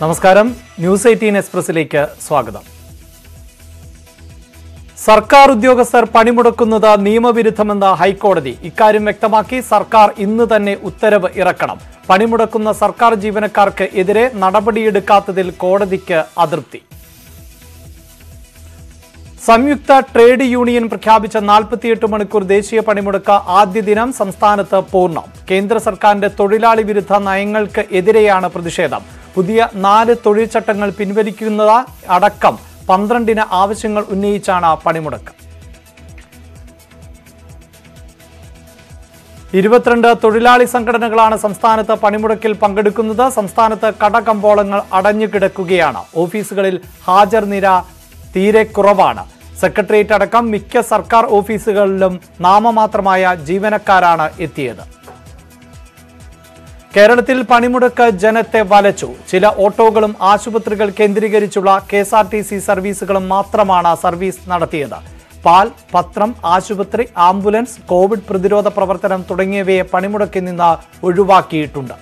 നമസ്കാരം, ന്യൂസ് 18 എക്സ്പ്രസിലേക്ക് സ്വാഗതം. സർക്കാർ ഉദ്യോഗസ്ഥർ പണിമുടക്കുന്നത് നിയമവിരുദ്ധമെന്ന് ഹൈക്കോടതി. ഇക്കാര്യം വ്യക്തമാക്കി സർക്കാർ ഇന്ന് തന്നെ ഉത്തരവ് ഇറക്കണം. പണിമുടക്കുന്ന സർക്കാർ ജീവനക്കാർക്ക് എതിരെ നടപടിയെടുക്കാത്തതിൽ കോടതിക്ക് അതൃപ്തി. സംയുക്ത ട്രേഡ് യൂണിയൻ പ്രഖ്യാപിച്ച 48 മണിക്കൂർ ദേശീയ പണിമുടക്ക് ആദ്യ ദിനം സംസ്ഥാനത്ത് പൂർണ്ണം. കേന്ദ്ര സർക്കാരിന്റെ തൊഴിലാളി വിരുദ്ധ നയങ്ങൾക്ക് എതിരെയാണ് പ്രതിഷേധം. പുതിയ 4 തൊഴിൽ ചട്ടങ്ങൾ പിൻവലിക്കുന്നത് അടക്കം 12 ആവശ്യങ്ങൾ ഉന്നയിച്ചാണ് പണിമുടക്ക്. 22 തൊഴിലാളി സംഘടനകളാണ് സംസ്ഥാനത്ത് പണിമുടക്കിൽ പങ്കെടുക്കുന്നത്. സംസ്ഥാനത്ത് കടകമ്പോളങ്ങൾ അടഞ്ഞുകിടക്കുകയാണ്. ഓഫീസുകളിൽ ഹാജർ നിര തീരെ കുറവാണ്. സെക്രട്ടേറിയറ്റ് അടക്കം മിക്ക സർക്കാർ ഓഫീസുകളിലും നാമമാത്രമായ ജീവനക്കാരാണ് എത്തിയത്. കേരളത്തിൽ പണിമുടക്ക് ജനത്തെ വലച്ചു. ചില ഓട്ടോകളും ആശുപത്രികൾ കേന്ദ്രീകരിച്ചുള്ള KSRTC സർവീസുകളും മാത്രമാണ് സർവീസ് നടത്തിയത്. പാൽ, പത്രം, ആശുപത്രി, ആംബുലൻസ്, കോവിഡ് പ്രതിരോധ പ്രവർത്തനം തുടങ്ങിയവയെ പണിമുടക്കിൽ നിന്ന് ഒഴിവാക്കിയിട്ടുണ്ട്.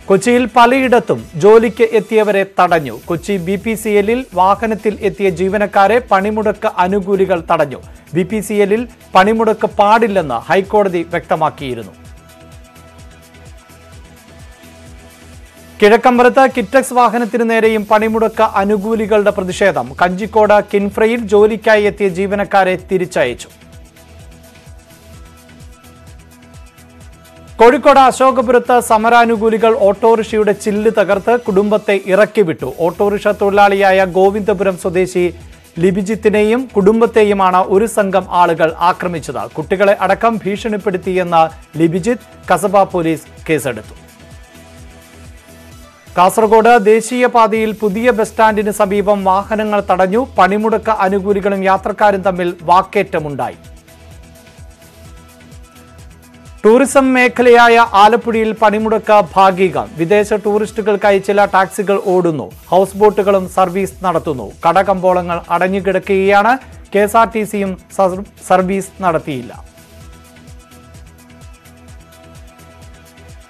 കൊച്ചിയിൽ പലയിടത്തും ജോലിക്ക് എത്തിയവരെ തടഞ്ഞു. കൊച്ചി BPCLൽ വാഹനത്തിൽ എത്തിയ ജീവനക്കാരെ പണിമുടക്ക് അനുകൂലികൾ തടഞ്ഞു. BPCLൽ പണിമുടക്ക് പാടില്ലെന്ന് ഹൈക്കോടതി വ്യക്തമാക്കിയിരുന്നു. കിഴക്കമ്പലത്ത് കിറ്റക്സ് വാഹനത്തിനു നേരെയും പണിമുടക്ക് അനുകൂലികളുടെ പ്രതിഷേധം. കഞ്ചിക്കോട് കിൻഫ്രയിൽ ജോലിക്കായി എത്തിയ ജീവനക്കാരെ തിരിച്ചയച്ചു. കോഴിക്കോട് അശോകപുരത്ത് സമരാനുകൂലികൾ ഓട്ടോറിക്ഷയുടെ ചില്ല് തകർത്ത് കുടുംബത്തെ ഇറക്കിവിട്ടു. ഓട്ടോറിക്ഷ തൊഴിലാളിയായ ഗോവിന്ദപുരം സ്വദേശി ലിബിജിത്തിനെയും കുടുംബത്തെയുമാണ് ഒരു സംഘം ആളുകൾ ആക്രമിച്ചത്. കുട്ടികളെ അടക്കം ഭീഷണിപ്പെടുത്തിയെന്ന് ലിബിജിത്ത് കസബ പോലീസ് കേസെടുത്തു. കാസർഗോഡ് ദേശീയപാതയിൽ പുതിയ ബസ് സ്റ്റാൻഡിന് സമീപം വാഹനങ്ങൾ തടഞ്ഞു. പണിമുടക്ക് അനുകൂലികളും യാത്രക്കാരും തമ്മിൽ വാക്കേറ്റമുണ്ടായി. ടൂറിസം മേഖലയായ ആലപ്പുഴയിൽ പണിമുടക്ക് ഭാഗികം. വിദേശ ടൂറിസ്റ്റുകൾക്കായി ചില ടാക്സികൾ ഓടുന്നു. ഹൗസ് ബോട്ടുകളും സർവീസ് നടത്തുന്നു. കടകമ്പോളങ്ങൾ അടഞ്ഞുകിടക്കുകയാണ്. KSRTCയും സർവീസ് നടത്തിയില്ല.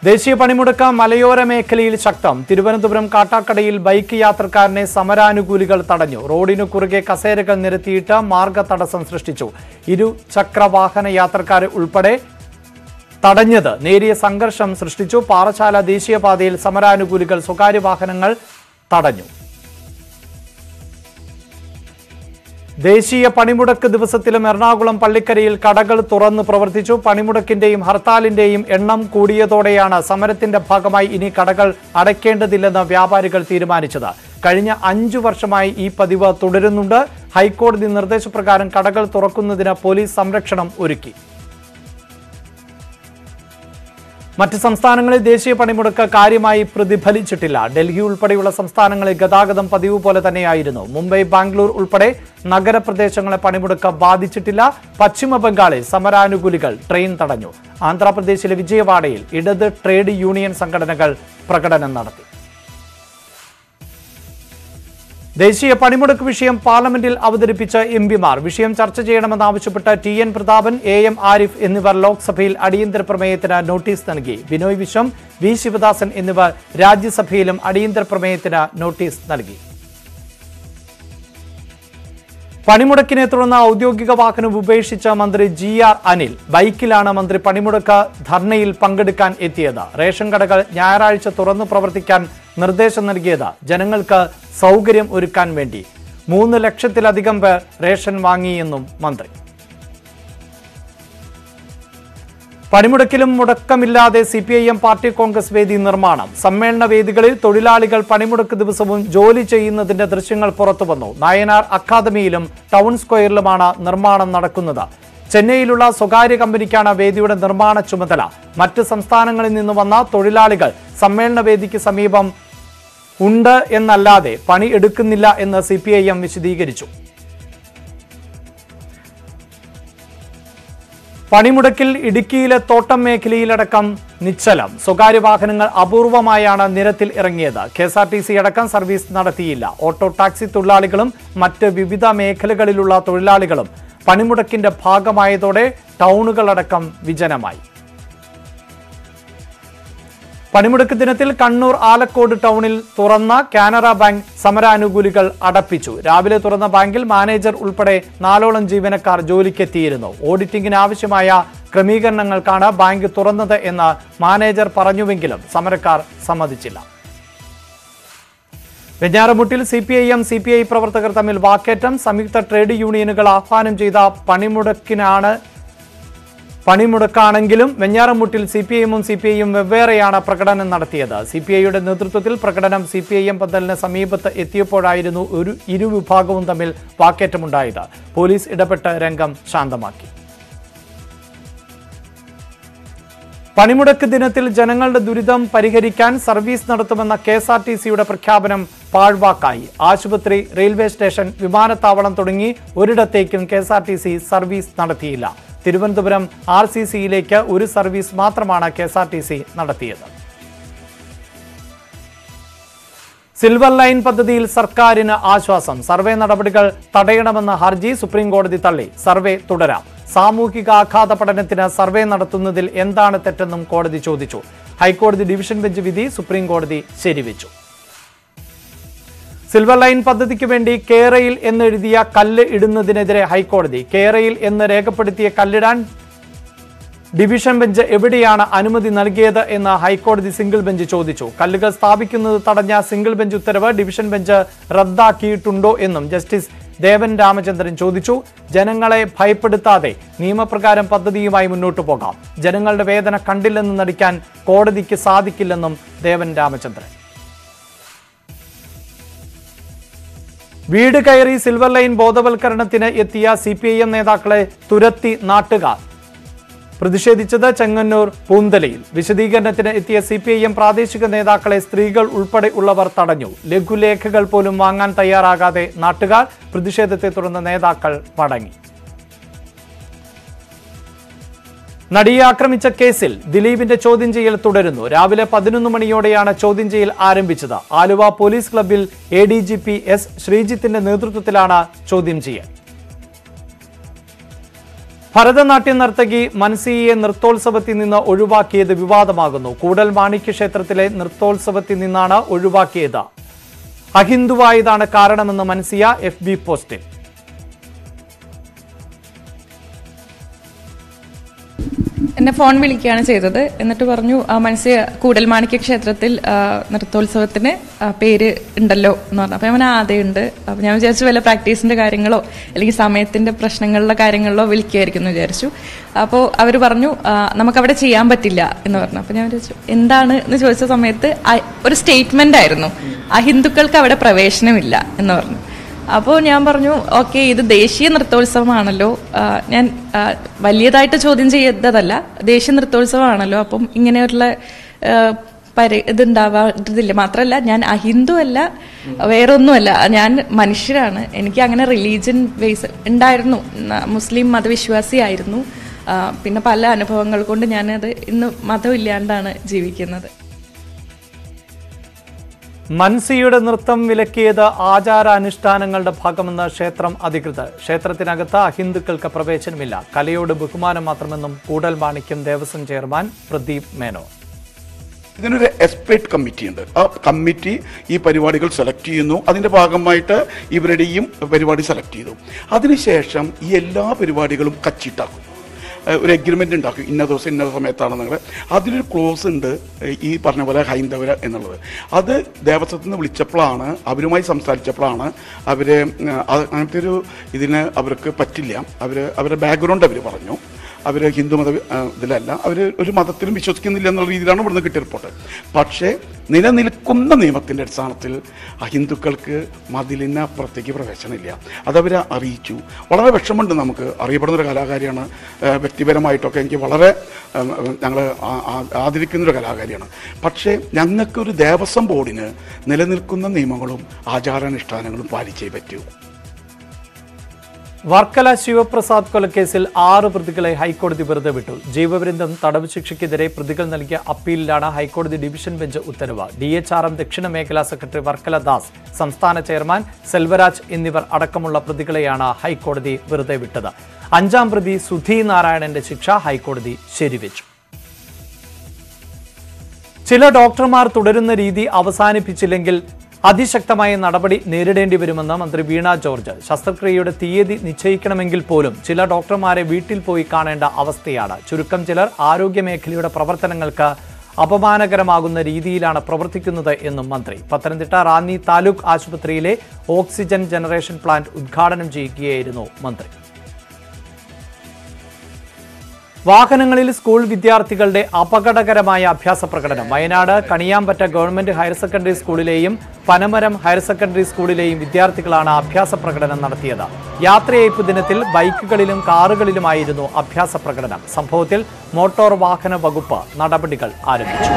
ദേശീയ പണിമുടക്ക് മലയോര മേഖലയിൽ ശക്തം. തിരുവനന്തപുരം കാട്ടാക്കടയിൽ ബൈക്ക് യാത്രക്കാരനെ സമരാനുകൂലികൾ തടഞ്ഞു. റോഡിനു കുറുകെ കസേരകൾ നിരത്തിയിട്ട് മാർഗ തടസ്സം സൃഷ്ടിച്ചു. ഇരുചക്ര വാഹന യാത്രക്കാരെ ഉൾപ്പെടെ തടഞ്ഞത് നേരിയ സംഘർഷം സൃഷ്ടിച്ചു. പാറശാല ദേശീയപാതയിൽ സമരാനുകൂലികൾ സ്വകാര്യ വാഹനങ്ങൾ തടഞ്ഞു. ദേശീയ പണിമുടക്ക് ദിവസത്തിലും എറണാകുളം പള്ളിക്കരയിൽ കടകൾ തുറന്ന് പ്രവർത്തിച്ചു. പണിമുടക്കിന്റെയും ഹർത്താലിന്റെയും എണ്ണം കൂടിയതോടെയാണ് സമരത്തിന്റെ ഭാഗമായി ഇനി കടകൾ അടയ്ക്കേണ്ടതില്ലെന്ന് വ്യാപാരികൾ തീരുമാനിച്ചത്. കഴിഞ്ഞ 5 വർഷമായി ഈ പതിവ് തുടരുന്നുണ്ട്. ഹൈക്കോടതി നിർദ്ദേശപ്രകാരം കടകൾ തുറക്കുന്നതിന് പോലീസ് സംരക്ഷണം ഒരുക്കി. മറ്റ് സംസ്ഥാനങ്ങളിൽ ദേശീയ പണിമുടക്ക് കാര്യമായി പ്രതിഫലിച്ചിട്ടില്ല. ഡൽഹി ഉൾപ്പെടെയുള്ള സംസ്ഥാനങ്ങളിൽ ഗതാഗതം പതിവ് പോലെ തന്നെയായിരുന്നു. മുംബൈ, ബാംഗ്ലൂർ ഉൾപ്പെടെ നഗരപ്രദേശങ്ങളെ പണിമുടക്ക് ബാധിച്ചിട്ടില്ല. പശ്ചിമ ബംഗാളിൽ സമരാനുകൂലികൾ ട്രെയിൻ തടഞ്ഞു. ആന്ധ്രാപ്രദേശിലെ വിജയവാഡയിൽ ഇടത് ട്രേഡ് യൂണിയൻ സംഘടനകൾ പ്രകടനം നടത്തി. ദേശീയ പണിമുടക്ക് വിഷയം പാർലമെന്റിൽ അവതരിപ്പിച്ച MPമാർ വിഷയം ചർച്ച ചെയ്യണമെന്നാവശ്യപ്പെട്ട് TN പ്രതാപൻ, AM ആരിഫ് എന്നിവർ ലോക്സഭയിൽ അടിയന്തര പ്രമേയത്തിന് നോട്ടീസ് നൽകി. ബിനോയ് വിശ്വം, V ശിവദാസൻ എന്നിവർ രാജ്യസഭയിലും അടിയന്തര പ്രമേയത്തിന് നോട്ടീസ് നൽകി. പണിമുടക്കിനെ തുടർന്ന് ഔദ്യോഗിക വാഹനം ഉപേക്ഷിച്ച മന്ത്രി GR അനിൽ ബൈക്കിലാണ് മന്ത്രി പണിമുടക്ക് ധർണയിൽ പങ്കെടുക്കാൻ എത്തിയത്. റേഷൻ കടകൾ ഞായറാഴ്ച തുറന്നു പ്രവർത്തിക്കാൻ നിർദ്ദേശം നൽകിയത് ജനങ്ങൾക്ക് സൗകര്യം ഒരുക്കാൻ വേണ്ടി. 3 ലക്ഷത്തിലധികം പേർ റേഷൻ വാങ്ങിയെന്നും മന്ത്രി. പണിമുടക്കിലും മുടക്കമില്ലാതെ CPIM പാർട്ടി കോൺഗ്രസ് വേദി നിർമ്മാണം. സമ്മേളന വേദികളിൽ തൊഴിലാളികൾ പണിമുടക്ക് ദിവസവും ജോലി ചെയ്യുന്നതിന്റെ ദൃശ്യങ്ങൾ പുറത്തുവന്നു. നായനാർ അക്കാദമിയിലും ടൗൺ സ്ക്വയറിലുമാണ് നിർമ്മാണം നടക്കുന്നത്. ചെന്നൈയിലുള്ള സ്വകാര്യ കമ്പനിക്കാണ് വേദിയുടെ നിർമ്മാണ ചുമതല. മറ്റ് സംസ്ഥാനങ്ങളിൽ നിന്ന് വന്ന തൊഴിലാളികൾ സമ്മേളന വേദിക്ക് സമീപം ഉണ്ട് എന്നല്ലാതെ പണി എടുക്കുന്നില്ല എന്ന് CPIM വിശദീകരിച്ചു. പണിമുടക്കിൽ ഇടുക്കിയിലെ തോട്ടം മേഖലയിലടക്കം നിശ്ചലം. സ്വകാര്യ വാഹനങ്ങൾ അപൂർവമായാണ് നിരത്തിൽ ഇറങ്ങിയത്. KSRTC അടക്കം സർവീസ് നടത്തിയില്ല. ഓട്ടോ ടാക്സി തൊഴിലാളികളും മറ്റ് വിവിധ മേഖലകളിലുള്ള തൊഴിലാളികളും പണിമുടക്കിന്റെ ഭാഗമായതോടെ ടൗണുകളടക്കം വിജനമായി. പണിമുടക്ക് ദിനത്തിൽ കണ്ണൂർ ആലക്കോട് ടൗണിൽ തുറന്ന കാനറ ബാങ്ക് സമരാനുകൂലികൾ അടപ്പിച്ചു. രാവിലെ തുറന്ന ബാങ്കിൽ മാനേജർ ഉൾപ്പെടെ 4ഓളം ജീവനക്കാർ ജോലിക്കെത്തിയിരുന്നു. ഓഡിറ്റിംഗിന് ആവശ്യമായ ക്രമീകരണങ്ങൾക്കാണ് ബാങ്ക് തുറന്നത് എന്ന് മാനേജർ പറഞ്ഞുവെങ്കിലും സമരക്കാർ സമ്മതിച്ചില്ല. വെഞ്ഞാറമൂട്ടിൽ CPIM CPI പ്രവർത്തകർ തമ്മിൽ വാക്കേറ്റം. സംയുക്ത ട്രേഡ് യൂണിയനുകൾ ആഹ്വാനം ചെയ്ത പണിമുടക്കാണെങ്കിലും വെഞ്ഞാറമൂട്ടിൽ CPIM-ഉം CPI-യും വെവ്വേറെയാണ് പ്രകടനം നടത്തിയത്. CPI-യുടെ നേതൃത്വത്തിൽ പ്രകടനം CPIM പന്തലിന് സമീപത്ത് എത്തിയപ്പോഴായിരുന്നു ഇരുവിഭാഗവും തമ്മിൽ വാക്കേറ്റമുണ്ടായത്. പോലീസ് ഇടപെട്ട് രംഗം ശാന്തമാക്കി. പണിമുടക്ക് ദിനത്തിൽ ജനങ്ങളുടെ ദുരിതം പരിഹരിക്കാൻ സർവീസ് നടത്തുമെന്ന KSRTC-യുടെ പ്രഖ്യാപനം പാഴ്വാക്കായി. ആശുപത്രി, റെയിൽവേ സ്റ്റേഷൻ, വിമാനത്താവളം തുടങ്ങി ഒരിടത്തേക്കും KSRTC സർവീസ് നടത്തിയില്ല. തിരുവനന്തപുരം RCC-യിലേക്ക് ഒരു സർവീസ് മാത്രമാണ് KSRTC നടത്തിയത്. സിൽവർ ലൈൻ പദ്ധതിയിൽ സർക്കാരിന് ആശ്വാസം. സർവേ നടപടികൾ തടയണമെന്ന ഹർജി സുപ്രീംകോടതി തള്ളി. സർവേ തുടരാം. സാമൂഹിക ആഘാത പഠനത്തിന് സർവേ നടത്തുന്നതിൽ എന്താണ് തെറ്റെന്നും കോടതി ചോദിച്ചു. ഹൈക്കോടതി ഡിവിഷൻ ബെഞ്ച് വിധി സുപ്രീംകോടതി ശരിവെച്ചു. സിൽവർ ലൈൻ പദ്ധതിക്ക് വേണ്ടി കേരയിൽ എന്നെഴുതിയ കല്ല് ഇടുന്നതിനെതിരെ ഹൈക്കോടതി. കേരയിൽ എന്ന് രേഖപ്പെടുത്തിയ കല്ലിടാൻ ഡിവിഷൻ ബെഞ്ച് എവിടെയാണ് അനുമതി നൽകിയത് എന്ന് ഹൈക്കോടതി സിംഗിൾ ബെഞ്ച് ചോദിച്ചു. കല്ലുകൾ സ്ഥാപിക്കുന്നത് തടഞ്ഞ സിംഗിൾ ബെഞ്ച് ഉത്തരവ് ഡിവിഷൻ ബെഞ്ച് റദ്ദാക്കിയിട്ടുണ്ടോ എന്നും ജസ്റ്റിസ് ദേവൻ രാമചന്ദ്രൻ ചോദിച്ചു. ജനങ്ങളെ ഭയപ്പെടുത്താതെ നിയമപ്രകാരം പദ്ധതിയുമായി മുന്നോട്ടു പോകാം. ജനങ്ങളുടെ വേദന കണ്ടില്ലെന്ന് നടിക്കാൻ കോടതിക്ക് സാധിക്കില്ലെന്നും ദേവൻ രാമചന്ദ്രൻ. വീട് കയറി സിൽവർ ലൈൻ ബോധവൽക്കരണത്തിന് എത്തിയ CPIM നേതാക്കളെ തുരത്തി നാട്ടുകാർ. പ്രതിഷേധിച്ചത് ചെങ്ങന്നൂർ പൂന്തലയിൽ. വിശദീകരണത്തിന് എത്തിയ CPIM പ്രാദേശിക നേതാക്കളെ സ്ത്രീകൾ ഉൾപ്പെടെ ഉള്ളവർ തടഞ്ഞു. ലഘുലേഖകൾ പോലും വാങ്ങാൻ തയ്യാറാകാതെ നാട്ടുകാർ. പ്രതിഷേധത്തെ തുടർന്ന് നേതാക്കൾ മടങ്ങി. നടിയെ ആക്രമിച്ച കേസിൽ ദിലീപിന്റെ ചോദ്യം ചെയ്യൽ തുടരുന്നു. രാവിലെ 11 മണിയോടെയാണ് ചോദ്യം ചെയ്യൽ ആരംഭിച്ചത്. ആലുവ പോലീസ് ക്ലബ്ബിൽ ADGP S ശ്രീജിത്തിന്റെ നേതൃത്വത്തിലാണ് ചോദ്യം ചെയ്യൽ. ഭരതനാട്യ നർത്തകി മൻസിയെ നൃത്തോത്സവത്തിൽ നിന്ന് ഒഴിവാക്കിയത് വിവാദമാകുന്നു. കൂടൽ മാണിക്യ ക്ഷേത്രത്തിലെ നൃത്തോത്സവത്തിൽ നിന്നാണ് ഒഴിവാക്കിയത്. അഹിന്ദുവായതാണ് കാരണമെന്ന് മൻസിയ FB പോസ്റ്റിൽ. എന്നെ ഫോൺ വിളിക്കുകയാണ് ചെയ്തത്. എന്നിട്ട് പറഞ്ഞു മനസ്സിൽ കൂടൽമാണിക്യ ക്ഷേത്രത്തിൽ നൃത്തോത്സവത്തിന് പേര് ഉണ്ടല്ലോ എന്ന് പറഞ്ഞു. അപ്പോൾ ഞാൻ ആദ്യം ഉണ്ട്. അപ്പോൾ ഞാൻ വിചാരിച്ചു വല്ല പ്രാക്ടീസിൻ്റെ കാര്യങ്ങളോ അല്ലെങ്കിൽ സമയത്തിൻ്റെ പ്രശ്നങ്ങളിലെ കാര്യങ്ങളിലോ വിളിക്കുമായിരിക്കും എന്ന് വിചാരിച്ചു. അപ്പോൾ അവർ പറഞ്ഞു നമുക്കവിടെ ചെയ്യാൻ പറ്റില്ല എന്ന് പറഞ്ഞു. അപ്പോൾ ഞാൻ വിചാരിച്ചു എന്താണ് എന്ന് ചോദിച്ച സമയത്ത് ഒരു സ്റ്റേറ്റ്മെൻ്റ് ആയിരുന്നു, അഹിന്ദുക്കൾക്ക് അവിടെ പ്രവേശനമില്ല എന്ന് പറഞ്ഞു. അപ്പോൾ ഞാൻ പറഞ്ഞു ഓക്കെ, ഇത് ദേശീയ നൃത്തോത്സവമാണല്ലോ, ഞാൻ വലിയതായിട്ട് ചോദ്യം ചെയ്തതല്ല, ദേശീയ നൃത്തോത്സവമാണല്ലോ, അപ്പം ഇങ്ങനെയുള്ള ഇതുണ്ടാവാതില്ല. മാത്രമല്ല ഞാൻ അഹിന്ദു അല്ല, വേറൊന്നുമല്ല, ഞാൻ മനുഷ്യരാണ്. എനിക്ക് അങ്ങനെ റിലീജിയൻ ബേസ് ഉണ്ടായിരുന്നു, മുസ്ലിം മതവിശ്വാസിയായിരുന്നു. പിന്നെ പല അനുഭവങ്ങൾ കൊണ്ട് ഞാനത് ഇന്ന് മതമില്ലാണ്ടാണ് ജീവിക്കുന്നത്. മൻസിയുടെ നൃത്തം വിലക്കിയത് ആചാരാനുഷ്ഠാനങ്ങളുടെ ഭാഗമെന്ന് ക്ഷേത്രം അധികൃതർ. ക്ഷേത്രത്തിനകത്ത് അഹിന്ദുക്കൾക്ക് പ്രവേശനമില്ല, കലയോട് ബഹുമാനം മാത്രമെന്നും കൂടൽ മാണിക്യം ദേവസ്വം ചെയർമാൻ പ്രദീപ് മേനോൻ. ഇതിനൊരു എക്സ്പെർട്ട് കമ്മിറ്റി ഉണ്ട്. ആ കമ്മിറ്റി ഈ പരിപാടികൾ സെലക്ട് ചെയ്യുന്നു. അതിൻ്റെ ഭാഗമായിട്ട് ഇവരുടെയും പരിപാടി സെലക്ട് ചെയ്തു. അതിനുശേഷം ഈ എല്ലാ പരിപാടികളും കച്ചിട്ടാക്കും, ഒരു എഗ്രിമെൻ്റ് ഉണ്ടാക്കും. ഇന്ന ദിവസം ഇന്ന സമയത്താണ് നിങ്ങൾ. അതിലൊരു ക്ലോസ് ഉണ്ട്, ഈ പറഞ്ഞ പോലെ ഹൈന്ദവർ എന്നുള്ളത്. അത് ദേവസ്വത്തിൽ നിന്ന് വിളിച്ചപ്പോഴാണ്, അവരുമായി സംസാരിച്ചപ്പോഴാണ് അവർ അങ്ങനത്തെ ഒരു ഇതിന് അവർക്ക് പറ്റില്ല. അവരുടെ ബാക്ക്ഗ്രൗണ്ട് അവർ പറഞ്ഞു, അവർ ഹിന്ദു മത ഇതിലല്ല, അവർ ഒരു മതത്തിലും വിശ്വസിക്കുന്നില്ല എന്നുള്ള രീതിയിലാണ് ഇവിടുന്ന് കിട്ടിയ റിപ്പോർട്ട്. പക്ഷേ നിലനിൽക്കുന്ന നിയമത്തിൻ്റെ അടിസ്ഥാനത്തിൽ അഹിന്ദുക്കൾക്ക് മതിലിന് അപ്പുറത്തേക്ക് പ്രവേശനമില്ല. അതവർ അറിയിച്ചു. വളരെ വിഷമമുണ്ട്. നമുക്ക് അറിയപ്പെടുന്നൊരു കലാകാരിയാണ്, വ്യക്തിപരമായിട്ടൊക്കെ എനിക്ക് വളരെ ഞങ്ങൾ ആദരിക്കുന്നൊരു കലാകാരിയാണ്. പക്ഷേ ഞങ്ങൾക്കൊരു ദേവസ്വം ബോർഡിന് നിലനിൽക്കുന്ന നിയമങ്ങളും ആചാരാനുഷ്ഠാനങ്ങളും പാലിച്ചേ പറ്റൂ. വർക്കല ശിവപ്രസാദ് കൊലക്കേസിൽ 6 പ്രതികളെ ഹൈക്കോടതി വെറുതെ വിട്ടു. ജീവപര്യന്തം തടവ് ശിക്ഷയ്ക്കെതിരെ പ്രതികൾ നൽകിയ അപ്പീലിലാണ് ഹൈക്കോടതി ഡിവിഷൻ ബെഞ്ച് ഉത്തരവ്. DHRM ദക്ഷിണ മേഖലാ സെക്രട്ടറി വർക്കല ദാസ്, സംസ്ഥാന ചെയർമാൻ സെൽവരാജ് എന്നിവർ അടക്കമുള്ള പ്രതികളെയാണ് ഹൈക്കോടതി വെറുതെ വിട്ടത്. 5ാം പ്രതി സുധി നാരായണന്റെ ശിക്ഷ ഹൈക്കോടതി ശരിവെച്ചു. ചില ഡോക്ടർമാർ തുടരുന്ന രീതി അവസാനിപ്പിച്ചില്ലെങ്കിൽ അതിശക്തമായ നടപടി നേരിടേണ്ടി വരുമെന്ന് മന്ത്രി വീണ ജോർജ്. ശസ്ത്രക്രിയയുടെ തീയതി നിശ്ചയിക്കണമെങ്കിൽ പോലും ചില ഡോക്ടർമാരെ വീട്ടിൽ പോയി കാണേണ്ട അവസ്ഥയാണ്. ചുരുക്കം ചിലർ ആരോഗ്യമേഖലയുടെ പ്രവർത്തനങ്ങൾക്ക് അപമാനകരമാകുന്ന രീതിയിലാണ് പ്രവർത്തിക്കുന്നത് എന്നും മന്ത്രി. പത്തനംതിട്ട റാന്നി താലൂക്ക് ആശുപത്രിയിലെ ഓക്സിജൻ ജനറേഷൻ പ്ലാന്റ് ഉദ്ഘാടനം ചെയ്യുകയായിരുന്നു മന്ത്രി. വാഹനങ്ങളിൽ സ്കൂൾ വിദ്യാർത്ഥികളുടെ അപകടകരമായ അഭ്യാസ പ്രകടനം. Wayanad Kaniyambetta government higher secondary സ്കൂളിലെയും പനമരം ഹയർ സെക്കൻഡറി സ്കൂളിലെയും വിദ്യാർത്ഥികളാണ് അഭ്യാസ പ്രകടനം നടത്തിയത്. യാത്രയയപ്പ് ദിനത്തിൽ ബൈക്കുകളിലും കാറുകളിലുമായിരുന്നു അഭ്യാസ പ്രകടനം. സംഭവത്തിൽ മോട്ടോർ വാഹന വകുപ്പ് നടപടികൾ ആരംഭിച്ചു.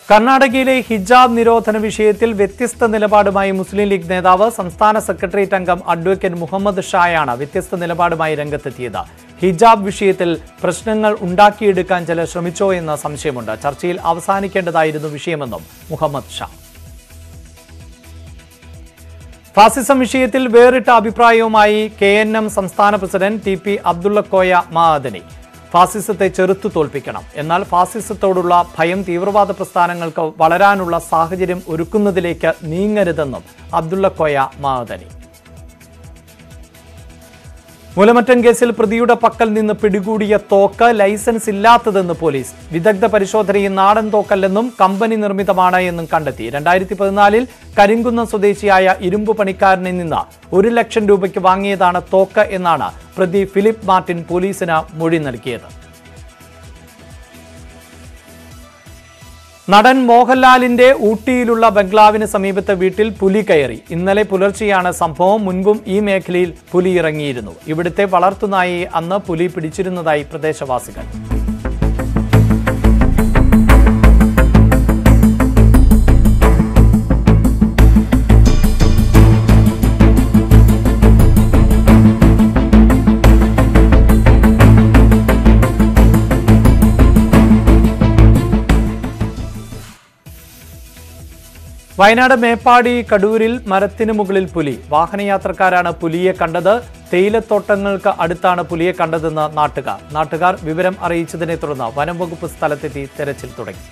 കർണാടകയിലെ ഹിജാബ് നിരോധന വിഷയത്തിൽ വ്യത്യസ്ത നിലപാടുമായി മുസ്ലിം ലീഗ് നേതാവ് സംസ്ഥാന സെക്രട്ടേറിയറ്റ് അംഗം അഡ്വക്കേറ്റ് മുഹമ്മദ് ഷായാണ് വ്യത്യസ്ത നിലപാടുമായി രംഗത്തെത്തിയത്. ഹിജാബ് വിഷയത്തിൽ പ്രശ്നങ്ങൾ ഉണ്ടാക്കിയെടുക്കാൻ ചിലർ ശ്രമിച്ചോ എന്ന സംശയമുണ്ട്. ചർച്ചയിൽ അവസാനിക്കേണ്ടതായിരുന്നു വിഷയമെന്നും മുഹമ്മദ് ഷാ. ഫാസിസം വിഷയത്തിൽ വേറിട്ട അഭിപ്രായവുമായി KNM സംസ്ഥാന പ്രസിഡന്റ് TP അബ്ദുള്ളക്കോയ മഅദനി. ഫാസിസത്തെ ചെറുത്തു തോൽപ്പിക്കണം, എന്നാൽ ഫാസിസത്തോടുള്ള ഭയം തീവ്രവാദ പ്രസ്ഥാനങ്ങൾക്ക് വളരാനുള്ള സാഹചര്യം ഒരുക്കുന്നതിലേക്ക് നീങ്ങരുതെന്നും അബ്ദുള്ളക്കോയ മഅദനി. മൂലമറ്റം കേസിൽ പ്രതിയുടെ പക്കൽ നിന്ന് പിടികൂടിയ തോക്ക് ലൈസൻസ് ഇല്ലാത്തതെന്ന് പോലീസ്. വിദഗ്ധ പരിശോധനയിൽ നാടൻ തോക്കല്ലെന്നും കമ്പനി നിർമ്മിതമാണ് എന്നും കണ്ടെത്തി. 2014 കരിങ്കുന്നം സ്വദേശിയായ ഇരുമ്പ് പണിക്കാരനിൽ നിന്ന് 1 ലക്ഷം രൂപയ്ക്ക് വാങ്ങിയതാണ് തോക്ക് എന്നാണ് പ്രതി ഫിലിപ്പ് മാർട്ടിൻ പോലീസിന് മൊഴി നൽകിയത്. നടൻ മോഹൻലാലിന്റെ ഊട്ടിയിലുള്ള ബംഗ്ലാവിന് സമീപത്തെ വീട്ടിൽ പുലി കയറി. ഇന്നലെ പുലർച്ചെയാണ് സംഭവം. മുൻപും ഈ മേഖലയിൽ പുലി ഇറങ്ങിയിരുന്നു. ഇവിടുത്തെ വളർത്തുനായയെ അന്ന് പുലി പിടിച്ചിരുന്നതായി പ്രദേശവാസികൾ. വയനാട് മേപ്പാടി കടൂരിൽ മരത്തിന് മുകളിൽ പുലി. വാഹനയാത്രക്കാരാണ് പുലിയെ കണ്ടത്. തേയിലത്തോട്ടങ്ങൾക്ക് അടുത്താണ് പുലിയെ കണ്ടതെന്ന് നാട്ടുകാർ വിവരം അറിയിച്ചതിനെ തുടർന്ന് വനം വകുപ്പ് സ്ഥലത്തെത്തി തെരച്ചിൽ തുടങ്ങി.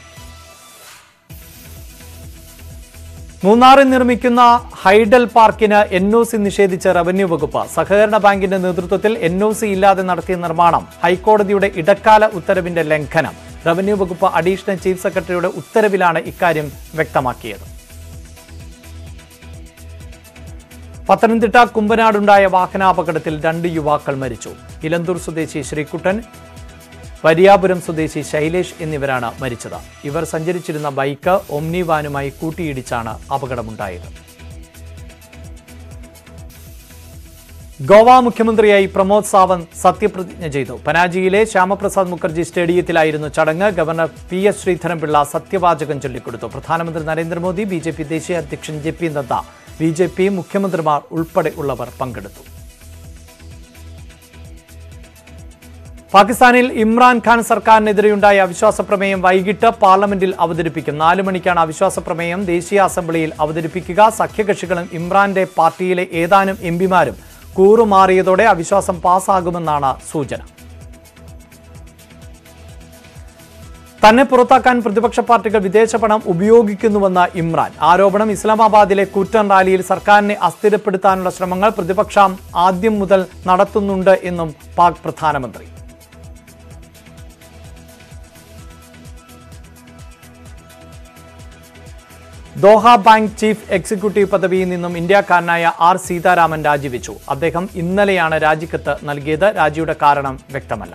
മൂന്നാറിൽ നിർമ്മിക്കുന്ന ഹൈഡൽ പാർക്കിന് NOC നിഷേധിച്ച റവന്യൂ വകുപ്പ്. സഹകരണ ബാങ്കിന്റെ നേതൃത്വത്തിൽ NOC ഇല്ലാതെ നടത്തിയ നിർമ്മാണം ഹൈക്കോടതിയുടെ ഇടക്കാല ഉത്തരവിന്റെ ലംഘനം. റവന്യൂ വകുപ്പ് അഡീഷണൽ ചീഫ് സെക്രട്ടറിയുടെ ഉത്തരവിലാണ് ഇക്കാര്യം വ്യക്തമാക്കിയത്. പത്തനംതിട്ട കുമ്പനാടുണ്ടായ വാഹനാപകടത്തിൽ 2 യുവാക്കൾ മരിച്ചു. ഇലന്തൂർ സ്വദേശി ശ്രീകുട്ടൻ, വരിയാപുരം സ്വദേശി ശൈലേഷ് എന്നിവരാണ് മരിച്ചത്. ഇവർ സഞ്ചരിച്ചിരുന്ന ബൈക്ക് ഓമ്നി വാനുമായി കൂട്ടിയിടിച്ചാണ് അപകടമുണ്ടായത്. ഗോവ മുഖ്യമന്ത്രിയായി പ്രമോദ് സാവന്ത് സത്യപ്രതിജ്ഞ ചെയ്തു. പനാജിയിലെ ശ്യാമപ്രസാദ് മുഖർജി സ്റ്റേഡിയത്തിലായിരുന്നു ചടങ്ങ്. ഗവർണർ PS ശ്രീധരൻപിള്ള സത്യവാചകം ചൊല്ലിക്കൊടുത്തു. പ്രധാനമന്ത്രി നരേന്ദ്രമോദി, BJP ദേശീയ അധ്യക്ഷൻ JP നദ്ദ, BJP മുഖ്യമന്ത്രിമാർ ഉൾപ്പെടെ ഉള്ളവർ പങ്കെടുത്തു. പാകിസ്ഥാനിൽ ഇമ്രാൻഖാൻ സർക്കാരിനെതിരെയുണ്ടായ അവിശ്വാസ പ്രമേയം വൈകിട്ട് പാർലമെന്റിൽ അവതരിപ്പിക്കും. 4 മണിക്കാണ് അവിശ്വാസ പ്രമേയം ദേശീയ അസംബ്ലിയിൽ അവതരിപ്പിക്കുക. സഖ്യകക്ഷികളും ഇമ്രാന്റെ പാർട്ടിയിലെ ഏതാനും MPമാരും കൂറുമാറിയതോടെ അവിശ്വാസം പാസ്സാകുമെന്നാണ് സൂചന. തന്നെ പുറത്താക്കാൻ പ്രതിപക്ഷ പാർട്ടികൾ വിദേശ പണം ഉപയോഗിക്കുന്നുവെന്ന ഇമ്രാൻ. ആരോപണം. ഇസ്ലാമാബാദിലെ കൂറ്റൻ റാലിയിൽ സർക്കാരിനെ അസ്ഥിരപ്പെടുത്താനുള്ള ശ്രമങ്ങൾ പ്രതിപക്ഷം ആദ്യം മുതൽ നടത്തുന്നുണ്ട് എന്നും പാക് പ്രധാനമന്ത്രി. ദോഹ ബാങ്ക് ചീഫ് എക്സിക്യൂട്ടീവ് പദവിയിൽ നിന്നും ഇന്ത്യക്കാരനായ R സീതാരാമൻ രാജിവെച്ചു. അദ്ദേഹം ഇന്നലെയാണ് രാജിക്കത്ത് നൽകിയത്. രാജിയുടെ കാരണം വ്യക്തമല്ല.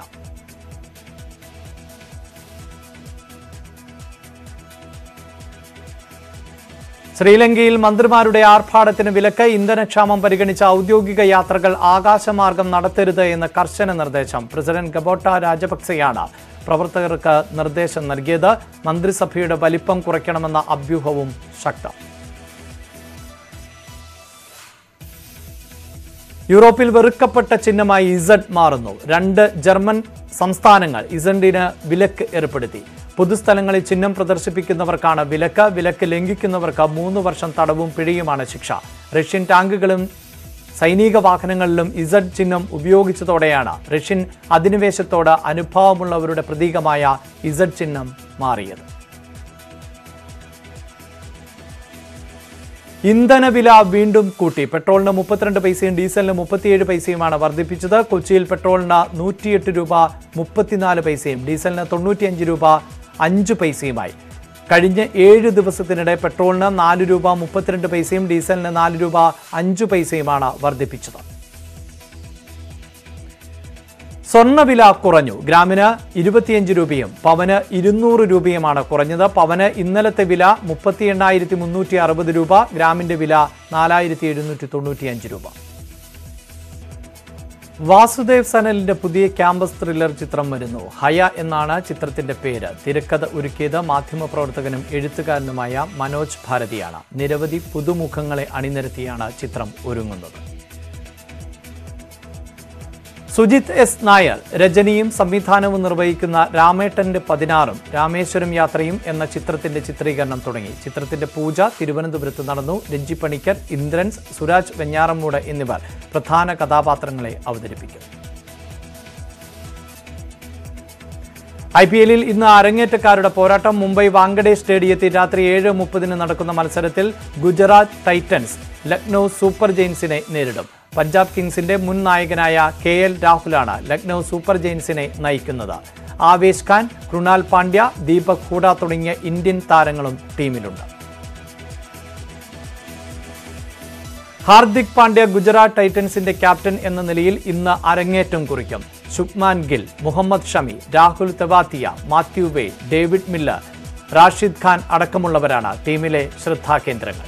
ശ്രീലങ്കയിൽ മന്ത്രിമാരുടെ ആർഭാടത്തിന് വിലക്ക്. ഇന്ധനക്ഷാമം പരിഗണിച്ച ഔദ്യോഗിക യാത്രകൾ ആകാശമാർഗം നടത്തരുത് എന്ന കർശന നിർദ്ദേശം. പ്രസിഡന്റ് ഗബോട്ട രാജപക്സെയാണ് പ്രവർത്തകർക്ക് നിർദ്ദേശം നൽകിയത്. മന്ത്രിസഭയുടെ വലിപ്പം കുറയ്ക്കണമെന്ന അഭ്യൂഹവും ശക്തം. യൂറോപ്പിൽ വെറുക്കപ്പെട്ട ചിഹ്നമായി ഇസഡ് മാറുന്നു. 2 ജർമ്മൻ സംസ്ഥാനങ്ങൾ ഇസഡിന് വിലക്ക് ഏർപ്പെടുത്തി. പൊതുസ്ഥലങ്ങളിൽ ചിഹ്നം പ്രദർശിപ്പിക്കുന്നവർക്കാണ് വിലക്ക്. വിലക്ക് ലംഘിക്കുന്നവർക്ക് 3 വർഷം തടവും പിഴയുമാണ് ശിക്ഷ. റഷ്യൻ ടാങ്കുകളും സൈനിക വാഹനങ്ങളിലും ഇസഡ് ചിഹ്നം ഉപയോഗിച്ചതോടെയാണ് റഷ്യൻ അധിനിവേശത്തോട് അനുഭാവമുള്ളവരുടെ പ്രതീകമായ ഇസഡ് ചിഹ്നം മാറിയത്. ഇന്ധനവില വീണ്ടും കൂട്ടി. പെട്രോളിന് 32 പൈസയും ഡീസലിന് 37 പൈസയുമാണ് വർദ്ധിപ്പിച്ചത്. കൊച്ചിയിൽ പെട്രോളിന് 108 രൂപ 34 പൈസയും ഡീസലിന് 95 രൂപ 5 പൈസയുമായി. കഴിഞ്ഞ 7 ദിവസത്തിനിടെ പെട്രോളിന് 4 രൂപ 32 പൈസയും ഡീസലിന് 4 രൂപ 5 പൈസയുമാണ് വർദ്ധിപ്പിച്ചത്. സ്വർണ്ണവില കുറഞ്ഞു. ഗ്രാമിന് 25 രൂപയും പവന് 200 രൂപയുമാണ് കുറഞ്ഞത്. പവന് ഇന്നലത്തെ വില 38,360 രൂപ. ഗ്രാമിന്റെ വില 4,795 രൂപ. വാസുദേവ് സനലിന്റെ പുതിയ ക്യാമ്പസ് ത്രില്ലർ ചിത്രം വരുന്നു. ഹയ എന്നാണ് ചിത്രത്തിന്റെ പേര്. തിരക്കഥ ഒരുക്കിയത് മാധ്യമപ്രവർത്തകനും എഴുത്തുകാരനുമായ മനോജ് ഭാരതിയാണ്. നിരവധി പുതുമുഖങ്ങളെ അണിനിരത്തിയാണ് ചിത്രം ഒരുങ്ങുന്നത്. സുജിത് എസ് നായർ രചനയും സംവിധാനവും നിർവഹിക്കുന്ന രാമേട്ടന്റെ 16 രാമേശ്വരം യാത്രയും എന്ന ചിത്രത്തിന്റെ ചിത്രീകരണം തുടങ്ങി. ചിത്രത്തിന്റെ പൂജ തിരുവനന്തപുരത്ത് നടന്നു. രഞ്ജി പണിക്കർ, ഇന്ദ്രൻസ്, സുരാജ് വെഞ്ഞാറമ്മൂട് എന്നിവർ പ്രധാന കഥാപാത്രങ്ങളെ അവതരിപ്പിക്കും. IPL ഇന്ന് അരങ്ങേറ്റക്കാരുടെ പോരാട്ടം. മുംബൈ വാങ്കഡെ സ്റ്റേഡിയത്തിൽ രാത്രി 7:30 നടക്കുന്ന മത്സരത്തിൽ ഗുജറാത്ത് ടൈറ്റൻസ് ലക്നൌ സൂപ്പർ ജെയിൻസിനെ നേരിടും. പഞ്ചാബ് കിങ്സിന്റെ മുൻ നായകനായ KL രാഹുലാണ് ലക്നൌ സൂപ്പർ ജെയിൻസിനെ നയിക്കുന്നത്. ആവേശ് ഖാൻ, കൃണാൽ പാണ്ഡ്യ, ദീപക് ഹൂഡ തുടങ്ങിയ ഇന്ത്യൻ താരങ്ങളും ടീമിലുണ്ട്. ഹാർദിക് പാണ്ഡ്യ ഗുജറാത്ത് ടൈറ്റൻസിന്റെ ക്യാപ്റ്റൻ എന്ന നിലയിൽ ഇന്ന് അരങ്ങേറ്റം കുറിക്കും. ശുഭ്മാൻ ഗിൽ, മുഹമ്മദ് ഷമി, രാഹുൽ തെവാത്തിയ, മാത്യു വേ, ഡേവിഡ് മില്ലർ, റാഷിദ് ഖാൻ അടക്കമുള്ളവരാണ് ടീമിലെ ശ്രദ്ധാകേന്ദ്രങ്ങൾ.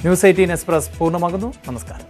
ന്യൂസ് 18 എക്സ്പ്രസ് പൂർണ്ണമാകുന്നു. നമസ്കാരം.